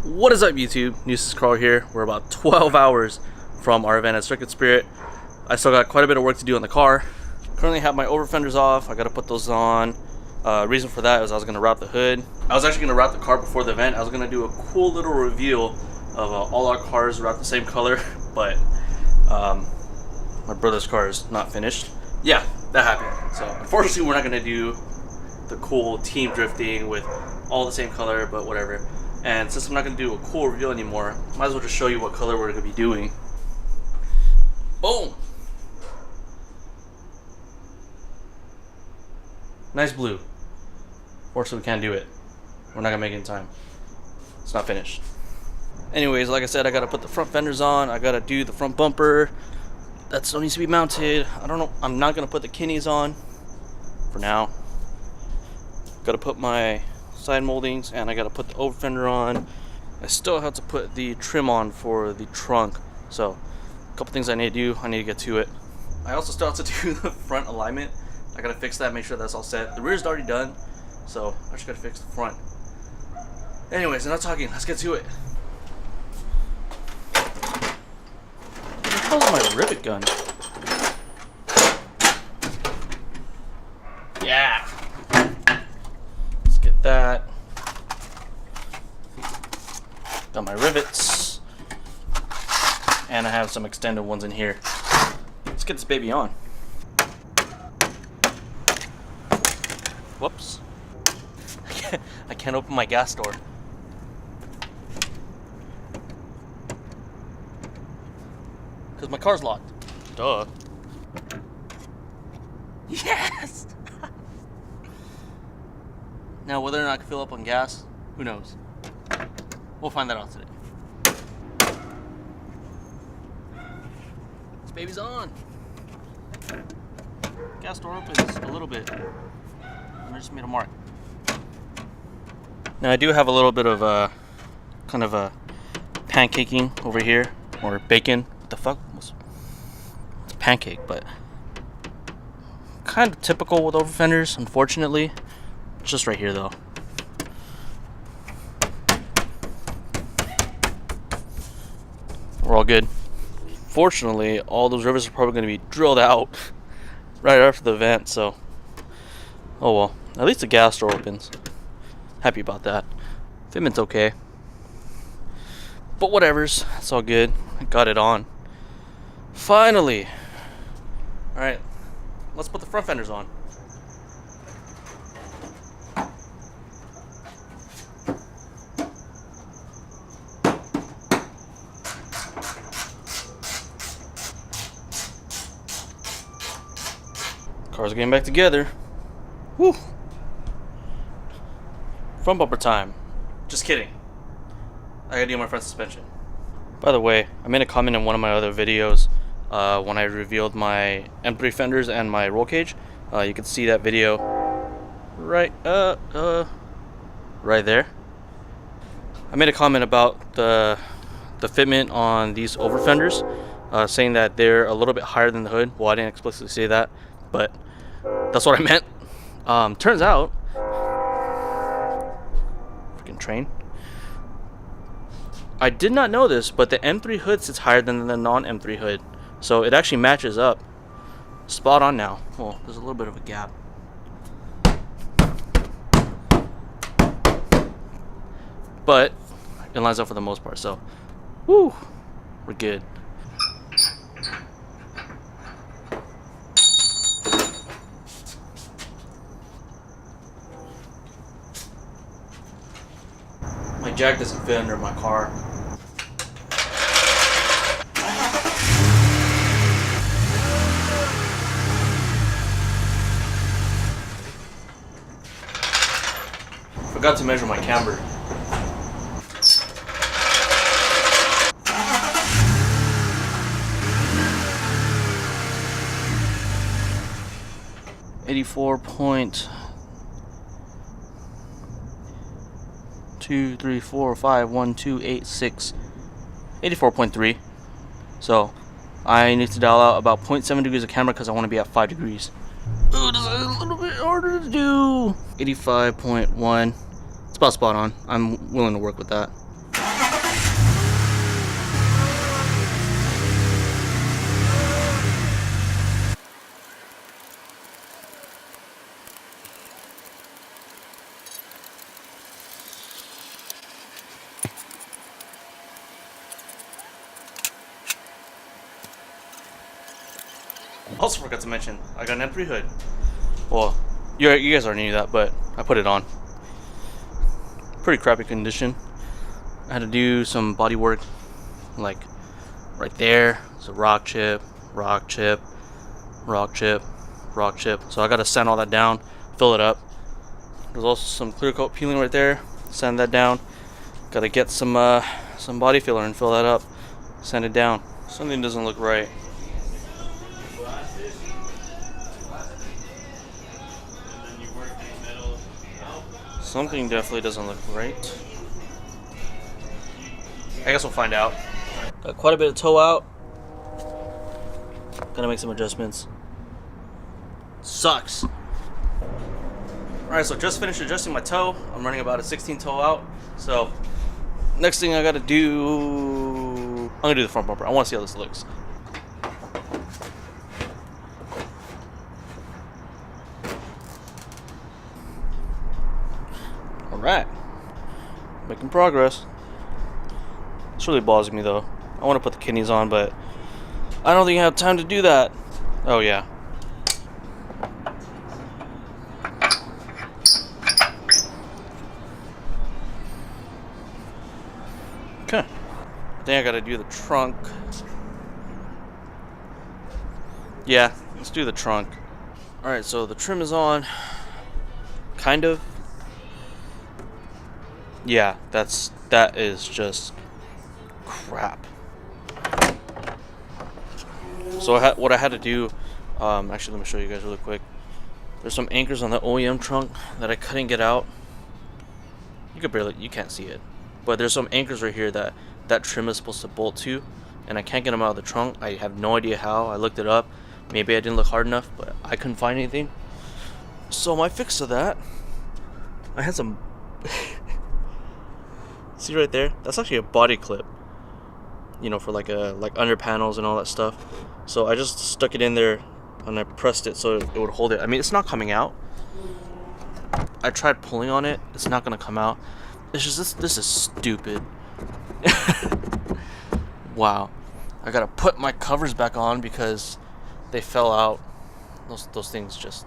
What is up, YouTube? Nuisance Carl here. We're about 12 hours from our event at Circuit Spirit. I still got quite a bit of work to do on the car. Currently have my over fenders off. I got to put those on. Reason for that is I was going to wrap the hood. I was actually going to wrap the car before the event. I was going to do a cool little reveal of all our cars wrapped the same color, but my brother's car is not finished. Yeah, that happened. So unfortunately we're not going to do the cool team drifting with all the same color, but whatever. And since I'm not going to do a cool reveal anymore, might as well just show you what color we're going to be doing. Boom! Nice blue. Fortunately, we can't do it. We're not going to make it in time. It's not finished. Anyways, like I said, I got to put the front fenders on. I got to do the front bumper. That still needs to be mounted. I don't know. I'm not going to put the Kinneys on for now. Got to put my side moldings, and I gotta put the over fender on. I still have to put the trim on for the trunk, so a couple things I need to do. I need to get to it. I also still have to do the front alignment. I gotta fix that, make sure that's all set. The rear's already done, so I just gotta fix the front. Anyways, enough talking, let's get to it. What the hell is my rivet gun? Yeah. That. Got my rivets, and I have some extended ones in here. Let's get this baby on. Whoops. I can't open my gas door. Because my car's locked. Duh. Yes! Now, whether or not I can fill up on gas, who knows? We'll find that out today. This baby's on. Gas door opens a little bit. I just made a mark. Now, I do have a little bit of kind of a pancaking over here, or bacon. What the fuck? It's a pancake, but kind of typical with over fenders, unfortunately. Just right here though. We're all good. Fortunately, all those rivets are probably going to be drilled out right after the event, so oh well. At least the gas door opens. Happy about that. Fitment's okay. But whatevers, it's all good. I got it on. Finally. Alright, let's put the front fenders on. Cars are getting back together. Woo! Front bumper time. Just kidding. I gotta do my front suspension. By the way, I made a comment in one of my other videos when I revealed my M3 fenders and my roll cage. You can see that video right there. I made a comment about the fitment on these over fenders, saying that they're a little bit higher than the hood. Well, I didn't explicitly say that, but that's what I meant. Turns out, freaking train. I did not know this, but the M3 hood sits higher than the non-M3 hood, so it actually matches up. Spot on now. Well, there's a little bit of a gap, but it lines up for the most part. So, woo, we're good. My jack doesn't fit under my car. Forgot to measure my camber. .2, 3, 4, 5, 1, 2, 8, 6, 84.3. So I need to dial out about 0.7 degrees of camber because I want to be at 5 degrees. Ooh, this is a little bit harder to do. 85.1. It's about spot on. I'm willing to work with that. Also forgot to mention, I got an M3 hood. Well, you guys already knew that, but I put it on. Pretty crappy condition. I had to do some body work, like right there. It's a rock chip, rock chip, rock chip, rock chip. So I got to sand all that down, fill it up. There's also some clear coat peeling right there. Sand that down. Got to get some body filler and fill that up. Sand it down. Something doesn't look right. Something definitely doesn't look right. I guess we'll find out. Got quite a bit of toe out. Gotta make some adjustments. Sucks. Alright, so just finished adjusting my toe. I'm running about a 16 toe out. So next thing I gotta do, I'm gonna do the front bumper. I wanna see how this looks. Alright. Making progress. It's really bothering me though. I want to put the kidneys on, but I don't think I have time to do that. Oh yeah. Okay. I think I gotta do the trunk. Yeah, let's do the trunk. Alright, so the trim is on. Kind of. Yeah, that is just crap. So what I had to do, actually let me show you guys really quick. There's some anchors on the OEM trunk that I couldn't get out. You can't see it, but there's some anchors right here that trim is supposed to bolt to, and I can't get them out of the trunk. I have no idea how. I looked it up. Maybe I didn't look hard enough, but I couldn't find anything. So my fix to that, I had some. See right there? That's actually a body clip. You know, for like under panels and all that stuff. So I just stuck it in there and I pressed it so it would hold it. I mean, it's not coming out. I tried pulling on it. It's not gonna come out. It's just this is stupid. Wow. I gotta put my covers back on because they fell out. Those things just,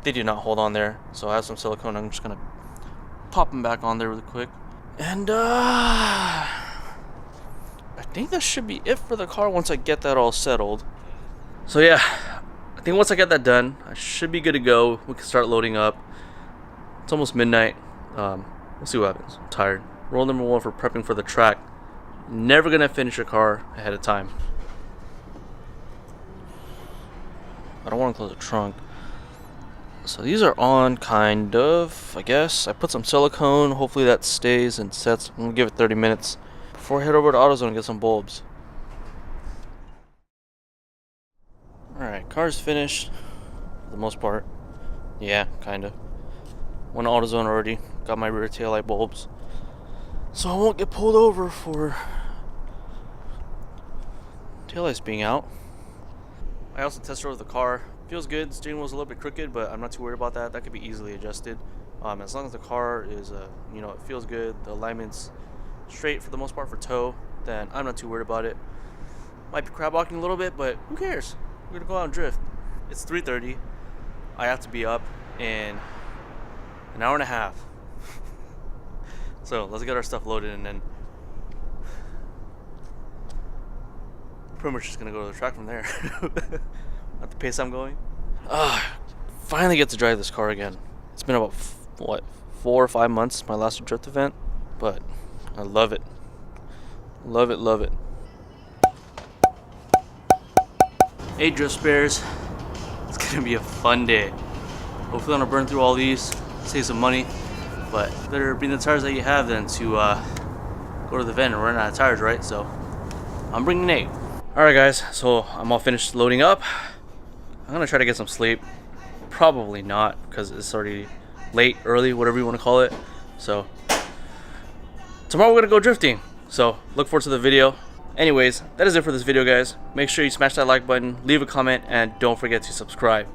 they do not hold on there. So I have some silicone. I'm just gonna pop them back on there really quick. And I think that should be it for the car once I get that all settled. So yeah, I think once I get that done, I should be good to go. We can start loading up. It's almost midnight. We'll see what happens. I'm tired. Rule number 1 for prepping for the track: never gonna finish your car ahead of time. I don't want to close the trunk. So these are on, kind of, I guess. I put some silicone. Hopefully that stays and sets. I'm gonna give it 30 minutes before I head over to AutoZone and get some bulbs. Alright, car's finished for the most part. Yeah, kind of. Went to AutoZone already. Got my rear taillight bulbs. So I won't get pulled over for taillights being out. I also tested over the car. Feels good. Steering wheel's a little bit crooked, but I'm not too worried about that. That could be easily adjusted. As long as the car is, it feels good. The alignment's straight for the most part for tow. Then I'm not too worried about it. Might be crab walking a little bit, but who cares? We're gonna go out and drift. It's 3:30. I have to be up in an hour and a half. So let's get our stuff loaded and then pretty much just gonna go to the track from there. At the pace I'm going. Finally get to drive this car again. It's been about 4 or 5 months, my last drift event, but I love it. Love it, love it. Hey drift spares, it's gonna be a fun day. Hopefully I'm gonna burn through all these, save some money, but better bring the tires that you have than to go to the vent and run out of tires, right? So I'm bringing 8. Alright guys, so I'm all finished loading up. I'm gonna try to get some sleep. Probably not, because it's already late, early, whatever you want to call it. So tomorrow we're gonna go drifting, so look forward to the video. Anyways, that is it for this video guys. Make sure you smash that like button, leave a comment, and don't forget to subscribe.